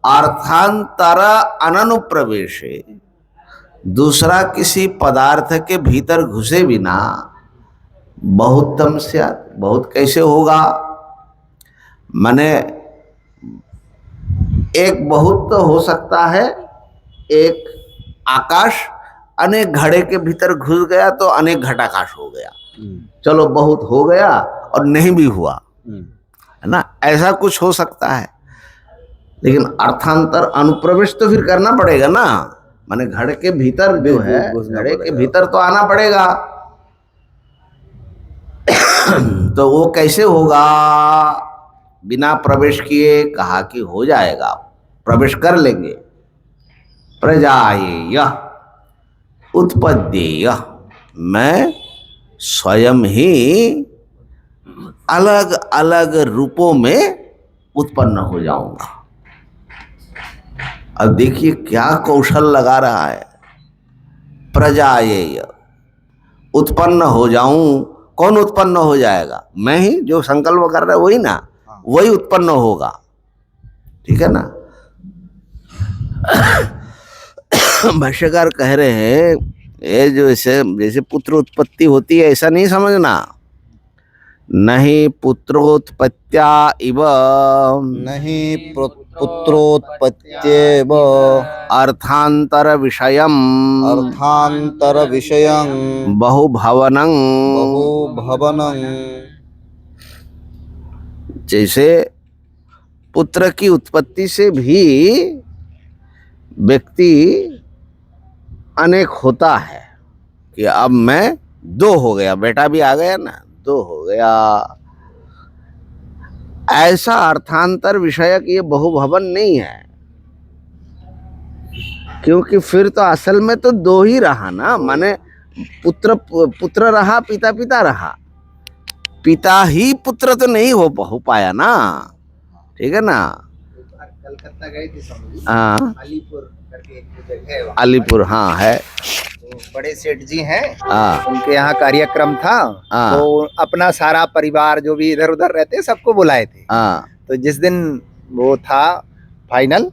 अर्थांतर अनुप्रवेशे, दूसरा किसी पदार्थ के भीतर घुसे बिना बहुतम स्यात्, बहुत कैसे होगा। माने एक बहुत तो हो सकता है, एक आकाश अनेक घड़े के भीतर घुस गया तो अनेक घटाकाश हो गया, चलो बहुत हो गया और नहीं भी हुआ, है ना, ऐसा कुछ हो सकता है। लेकिन अर्थांतर अनुप्रवेश तो फिर करना पड़ेगा ना, माने घड़े के भीतर जो है, घड़े के भीतर तो आना पड़ेगा। तो वो कैसे होगा बिना प्रवेश किए, कहा कि हो जाएगा, प्रवेश कर लेंगे। प्रजायेय उत्पद्येय, मैं स्वयं ही अलग अलग रूपों में उत्पन्न हो जाऊंगा। अब देखिए क्या कौशल लगा रहा है। प्रजायेय, उत्पन्न हो जाऊं। कौन उत्पन्न हो जाएगा? मैं ही, जो संकल्प कर रहा है वही ना, वही उत्पन्न होगा। ठीक है ना। भाष्यकार कह रहे हैं ये जो जैसे पुत्र उत्पत्ति होती है ऐसा नहीं समझना। नहीं पुत्रोत्पत्त्या इव, नहीं पुत्रोत्पत्त्येव अर्थांतर विषयम्, अर्थांतर विषयं बहुभवनं, बहुभवनं। जैसे पुत्र की उत्पत्ति से भी व्यक्ति अनेक होता है कि अब मैं दो हो गया, बेटा भी आ गया ना, दो हो गया। ऐसा अर्थांतर विषयक ये बहुभवन नहीं है, क्योंकि फिर तो असल में तो दो ही रहा ना, माने पुत्र पुत्र रहा, पिता पिता रहा। पिता ही पुत्र तो नहीं हो पाया ना, ठीक है ना। एक बार कलकत्ता गए थे स्वामी जी, हाँ अलीपुर करके एक जगह है वहाँ। अलीपुर, हाँ है। तो बड़े सेठ जी हैं, हाँ उनके यहाँ कार्यक्रम था, हाँ। तो अपना सारा परिवार जो भी इधर उधर रहते सबको बुलाए थे। हाँ तो जिस दिन वो था फाइनल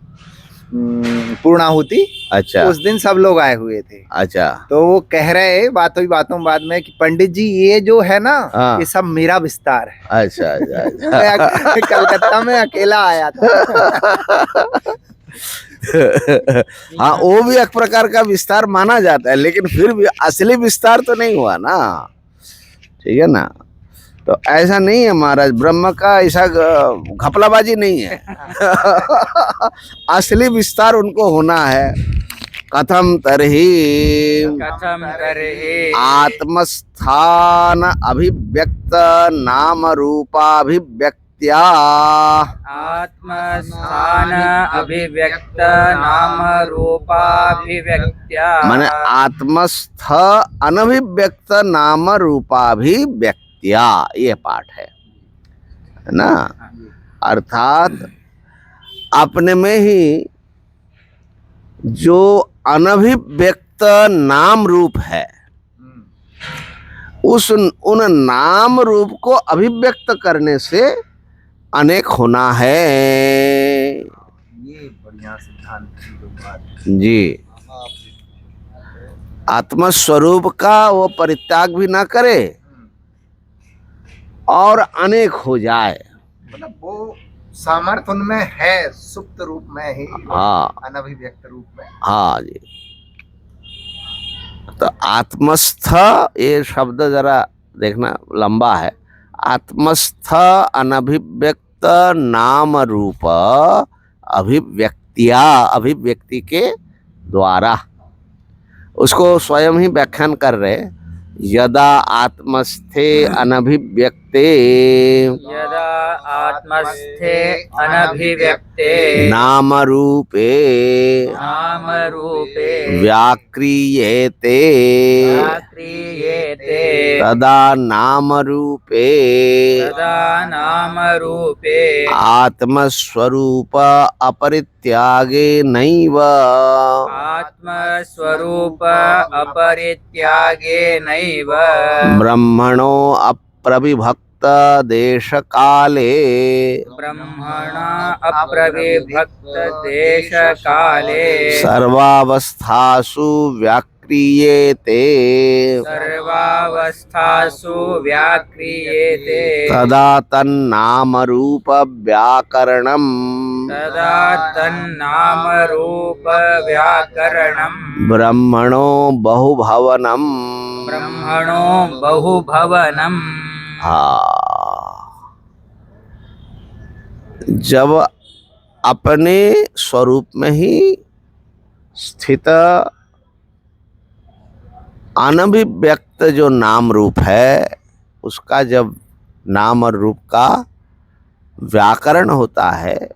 पूर्णाहुति, अच्छा उस दिन सब लोग आए हुए थे। अच्छा तो वो कह रहे बातों बाद में कि पंडित जी ये जो है ना, हाँ। ये सब मेरा विस्तार है। अच्छा अच्छा मैं कलकत्ता में अकेला आया था। हाँ, वो भी एक प्रकार का विस्तार माना जाता है, लेकिन फिर भी असली विस्तार तो नहीं हुआ ना, ठीक है ना। तो ऐसा नहीं है महाराज, ब्रह्म का ऐसा घपलाबाजी नहीं है। असली विस्तार उनको होना है। कथम तरही आत्मस्थान अभिव्यक्त नाम रूपाभिव्यक्त्या, आत्मस्थान अभिव्यक्त नाम रूपाभिव्यक्त्या, माने आत्मस्थ अनभिव्यक्त नाम रूपाभिव्यक्त्या, ये पाठ है ना। अर्थात अपने में ही जो अनभिव्यक्त नाम रूप है, उन नाम रूप को अभिव्यक्त करने से अनेक होना है। ये बढ़िया सिद्धांत की जो बात जी, आत्मस्वरूप का वो परित्याग भी ना करे और अनेक हो जाए, मतलब वो सामर्थ्य उनमें है, सुप्त रूप में ही, हाँ अनभिव्यक्त रूप में। हाँ जी। तो आत्मस्थ, ये शब्द जरा देखना लंबा है। आत्मस्थ अनभिव्यक्त नाम रूप अभिव्यक्तिया, अभिव्यक्ति के द्वारा, उसको स्वयं ही व्याख्यान कर रहे। यदा आत्मस्थे अनभिव्यक्ते, यदा आत्मस्थे अनभिव्यक्ते नाम रूपे नाम रूपे व्याक्रियेते, क्रियेते तदा नाम रूपे तदा नाम रूपे आत्मस्वरूप अपरित्यागे नैव आत्मस्वरूप अपरित्यागे नैव ब्रह्मणो अप्रविभक्त देश काले ब्रह्मण अप्रविभक्त देश काले सर्वावस्थासु व्याक्रियेते, सर्वावस्थासु व्याक्रियेते तदा तन्नाम रूप व्याकरणम्, तदा तन्नाम रूप व्याकरणम् ब्रह्मणो बहुभवनम्। ब्रह्मणो बहुभवनम्। जब अपने स्वरूप में ही स्थित अनभिव्यक्त जो नाम रूप है, उसका जब नाम और रूप का व्याकरण होता है,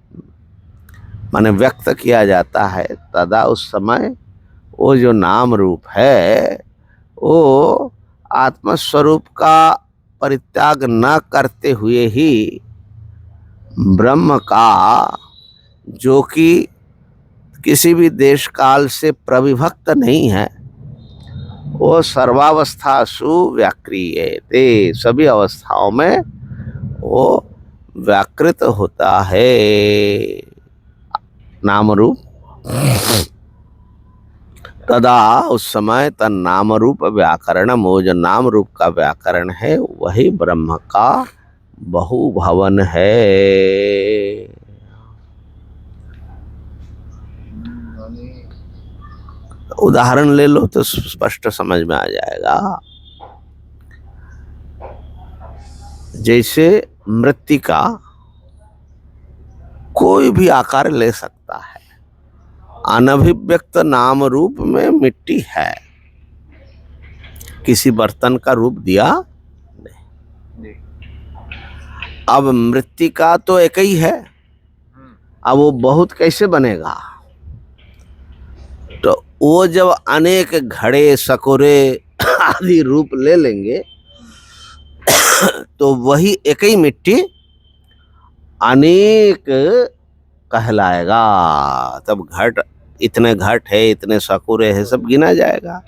माने व्यक्त किया जाता है, तदा उस समय वो जो नाम रूप है वो आत्मस्वरूप का परित्याग न करते हुए ही ब्रह्म का, जो कि किसी भी देश काल से प्रविभक्त नहीं है, वो सर्वावस्थासु व्याक्रियते, सभी अवस्थाओं में वो व्याकृत होता है नाम रूप। तदा उस समय तन नाम रूप व्याकरण, वो जो नाम रूप का व्याकरण है वही ब्रह्म का बहुभवन है। उदाहरण ले लो तो स्पष्ट समझ में आ जाएगा। जैसे मृत्तिका कोई भी आकार ले सकता है, अनभिव्यक्त नाम रूप में मिट्टी है, किसी बर्तन का रूप दिया नहीं। अब मृत्तिका तो एक ही है, अब वो बहुत कैसे बनेगा? तो वो जब अनेक घड़े सकोरे आदि रूप ले लेंगे तो वही एक ही मिट्टी अनेक कहलाएगा। तब घट, इतने घट है, इतने सकुरे है, सब गिना जाएगा।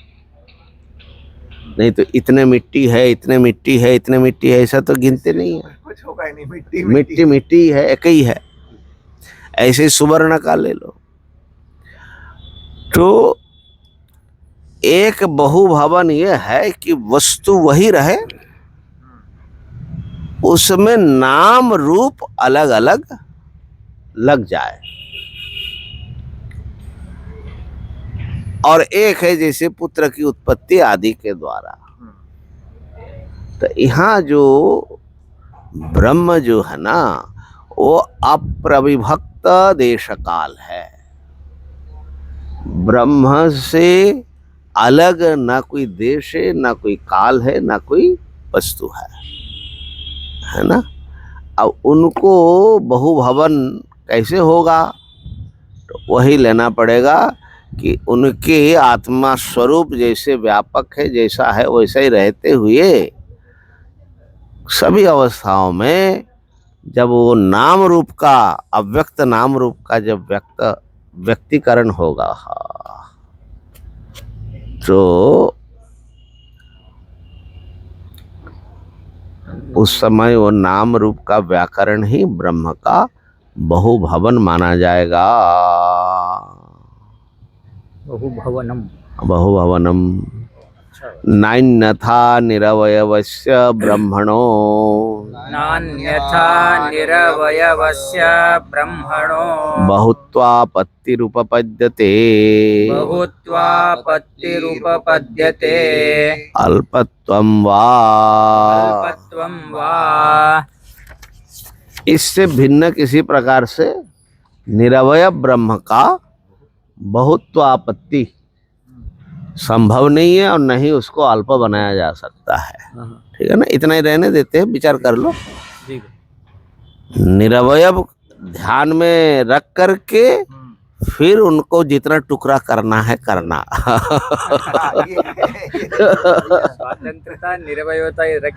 नहीं तो इतने मिट्टी है, इतने मिट्टी है, इतने मिट्टी है, ऐसा तो गिनते नहीं है। कुछ होगा ही नहीं, मिट्टी मिट्टी मिट्टी है, एक ही है। ऐसे ही सुवर्ण का ले लो, तो एक बहुभवन ये है कि वस्तु वही रहे, उसमें नाम रूप अलग अलग लग जाए। और एक है जैसे पुत्र की उत्पत्ति आदि के द्वारा। तो यहाँ जो ब्रह्म जो है ना, वो अप्रविभक्त देश काल है। ब्रह्म से अलग ना कोई देश है, ना कोई काल है, ना कोई वस्तु है ना। अब उनको बहुभवन कैसे होगा, तो वही लेना पड़ेगा कि उनके आत्मा स्वरूप जैसे व्यापक है, जैसा है वैसा ही रहते हुए सभी अवस्थाओं में जब वो नाम रूप का, अव्यक्त नाम रूप का जब व्यक्तीकरण होगा, तो उस समय वो नाम रूप का व्याकरण ही ब्रह्म का बहुभवन माना जाएगा। बहुभवनम नान्यथा निरवयवस्य ब्रह्मणो, नान्यथा निरवयवस्य ब्रह्मणो बहुत्वापत्तिरुपपद्यते, बहुत्वापत्तिरुपपद्यते, अल्पत्वं वा। अल्पत्वं वा। इससे भिन्न किसी प्रकार से निरवय ब्रह्म का बहुत्वापत्ति संभव नहीं है, और नहीं उसको अल्प बनाया जा सकता है। ठीक है ना, इतना ही रहने देते हैं, विचार कर लो। निरवय ध्यान में रख करके फिर उनको जितना टुकड़ा करना है करना। स्वतंत्रता निरवयता रख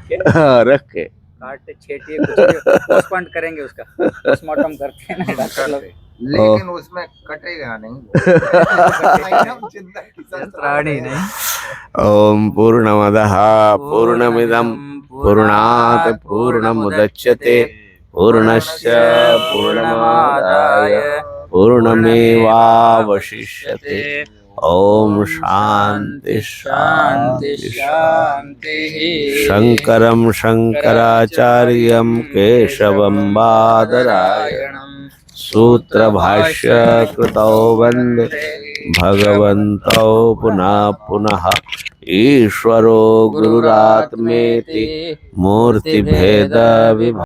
के काटे छेटिए पोस्टमार्टम करेंगे, उसका पोस्टमार्टम करते हैं ना डॉक्टर लोग, लेकिन उसमें कटेगा नहीं। नहीं। ओम पूर्णमदः पूर्णमिदं पूर्णात् पूर्णमुदच्यते पूर्णस्य पूर्णमादाय पूर्णमेवावशिष्यते। ओम शांति शांति शांति। शंकरं शंकराचार्यं केशवं बादरायणं सूत्रभाष्य कृतौ वन्दे भगवन्तौ पुनः पुनः। ईश्वरो गुरुरात्मेति मूर्तिभेद विभाग।